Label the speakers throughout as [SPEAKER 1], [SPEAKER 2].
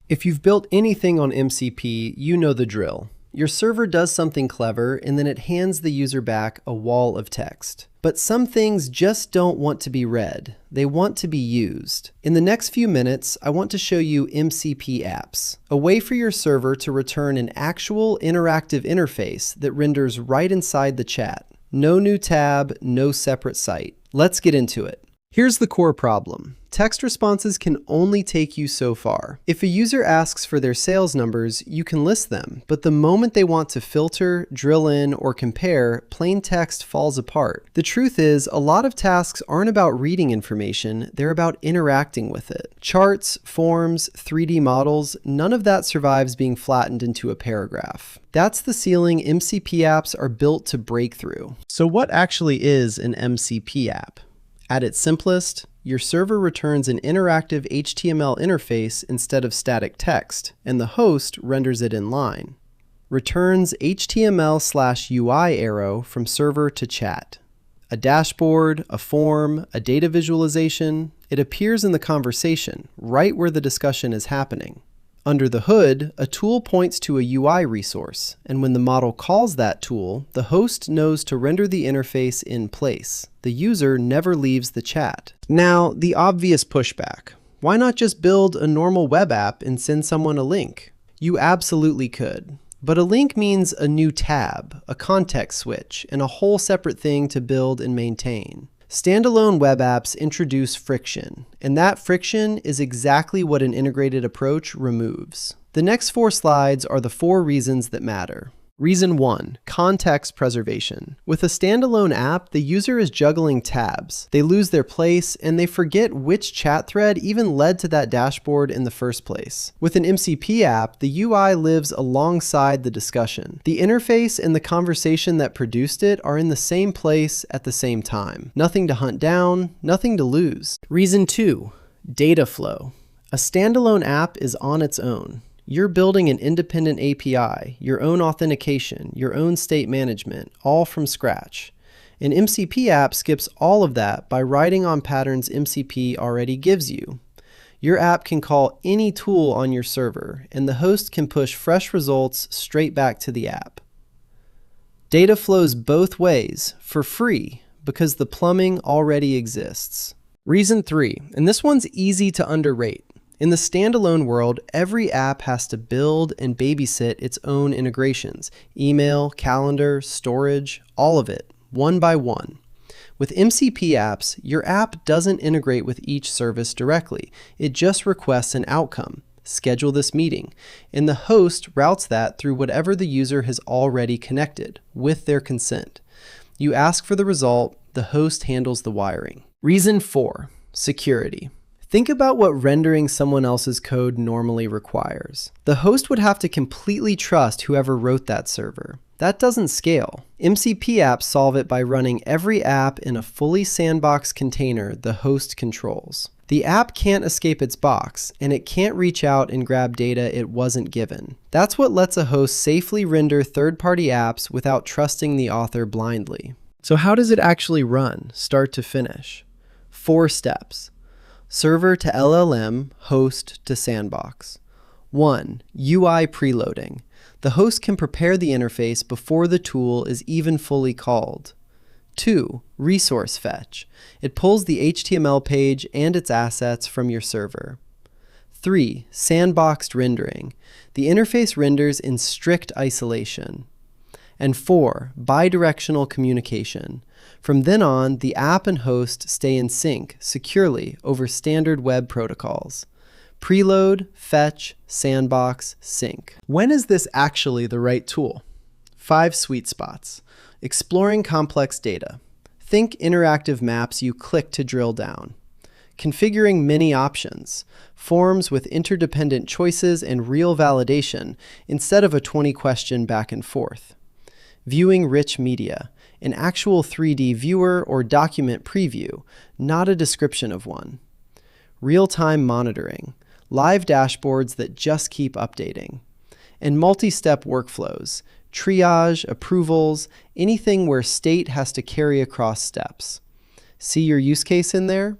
[SPEAKER 1] If you've built anything on MCP, you know the drill. Your server does something clever, and then it hands the user back a wall of text. But some things just don't want to be read. They want to be used. In the next few minutes, I want to show you MCP Apps, a way for your server to return an actual interactive interface that renders right inside the chat. No new tab, no separate site. Let's get into it. Here's the core problem. Text responses can only take you so far. If a user asks for their sales numbers, you can list them, but the moment they want to filter, drill in, or compare, plain text falls apart. The truth is, a lot of tasks aren't about reading information, they're about interacting with it. Charts, forms, 3D models, none of that survives being flattened into a paragraph. That's the ceiling MCP apps are built to break through. So what actually is an MCP app? At its simplest, your server returns an interactive HTML interface instead of static text, and the host renders it in line. Returns HTML/UI arrow from server to chat. A dashboard, a form, a data visualization, it appears in the conversation, right where the discussion is happening. Under the hood, a tool points to a UI resource, and when the model calls that tool, the host knows to render the interface in place. The user never leaves the chat. Now, the obvious pushback. Why not just build a normal web app and send someone a link? You absolutely could. But a link means a new tab, a context switch, and a whole separate thing to build and maintain. Standalone web apps introduce friction, and that friction is exactly what an integrated approach removes. The next 4 slides are the 4 reasons that matter. Reason 1, context preservation. With a standalone app, the user is juggling tabs. They lose their place, and they forget which chat thread even led to that dashboard in the first place. With an MCP app, the UI lives alongside the discussion. The interface and the conversation that produced it are in the same place at the same time. Nothing to hunt down, nothing to lose. Reason 2, data flow. A standalone app is on its own. You're building an independent API, your own authentication, your own state management, all from scratch. An MCP app skips all of that by writing on patterns MCP already gives you. Your app can call any tool on your server, and the host can push fresh results straight back to the app. Data flows both ways, for free, because the plumbing already exists. Reason 3, and this one's easy to underrate. In the standalone world, every app has to build and babysit its own integrations. Email, calendar, storage, all of it, one by one. With MCP apps, your app doesn't integrate with each service directly. It just requests an outcome. Schedule this meeting. And the host routes that through whatever the user has already connected, with their consent. You ask for the result, the host handles the wiring. Reason 4, security. Think about what rendering someone else's code normally requires. The host would have to completely trust whoever wrote that server. That doesn't scale. MCP apps solve it by running every app in a fully sandboxed container the host controls. The app can't escape its box, and it can't reach out and grab data it wasn't given. That's what lets a host safely render third-party apps without trusting the author blindly. So how does it actually run, start to finish? 4 steps. Server to LLM, host to sandbox. 1. UI preloading. The host can prepare the interface before the tool is even fully called. 2. Resource fetch. It pulls the HTML page and its assets from your server. 3. Sandboxed rendering. The interface renders in strict isolation. And 4. Bidirectional communication. From then on, the app and host stay in sync securely over standard web protocols. Preload, fetch, sandbox, sync. When is this actually the right tool? 5 sweet spots. Exploring complex data. Think interactive maps you click to drill down. Configuring many options. Forms with interdependent choices and real validation instead of a 20-question back and forth. Viewing rich media. An actual 3D viewer or document preview, not a description of one. Real-time monitoring, live dashboards that just keep updating. And multi-step workflows, triage, approvals, anything where state has to carry across steps. See your use case in there?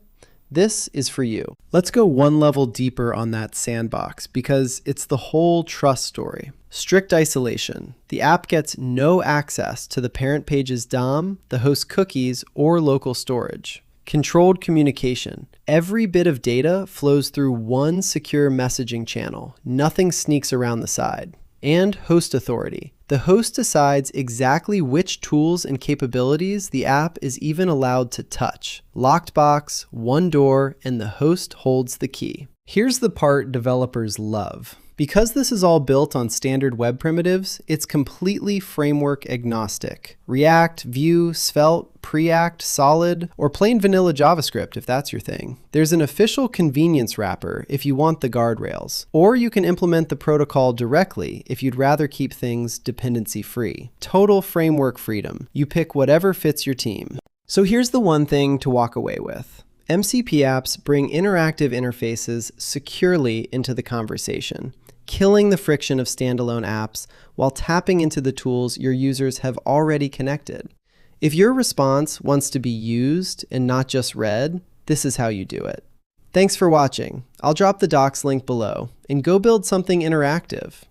[SPEAKER 1] This is for you. Let's go one level deeper on that sandbox because it's the whole trust story. Strict isolation. The app gets no access to the parent page's DOM, the host cookies, or local storage. Controlled communication. Every bit of data flows through one secure messaging channel. Nothing sneaks around the side. And host authority. The host decides exactly which tools and capabilities the app is even allowed to touch. Locked box, one door, and the host holds the key. Here's the part developers love. Because this is all built on standard web primitives, it's completely framework agnostic. React, Vue, Svelte, Preact, Solid, or plain vanilla JavaScript if that's your thing. There's an official convenience wrapper if you want the guardrails, or you can implement the protocol directly if you'd rather keep things dependency-free. Total framework freedom. You pick whatever fits your team. So here's the one thing to walk away with. MCP apps bring interactive interfaces securely into the conversation, killing the friction of standalone apps while tapping into the tools your users have already connected. If your response wants to be used and not just read, this is how you do it. Thanks for watching. I'll drop the docs link below, and go build something interactive.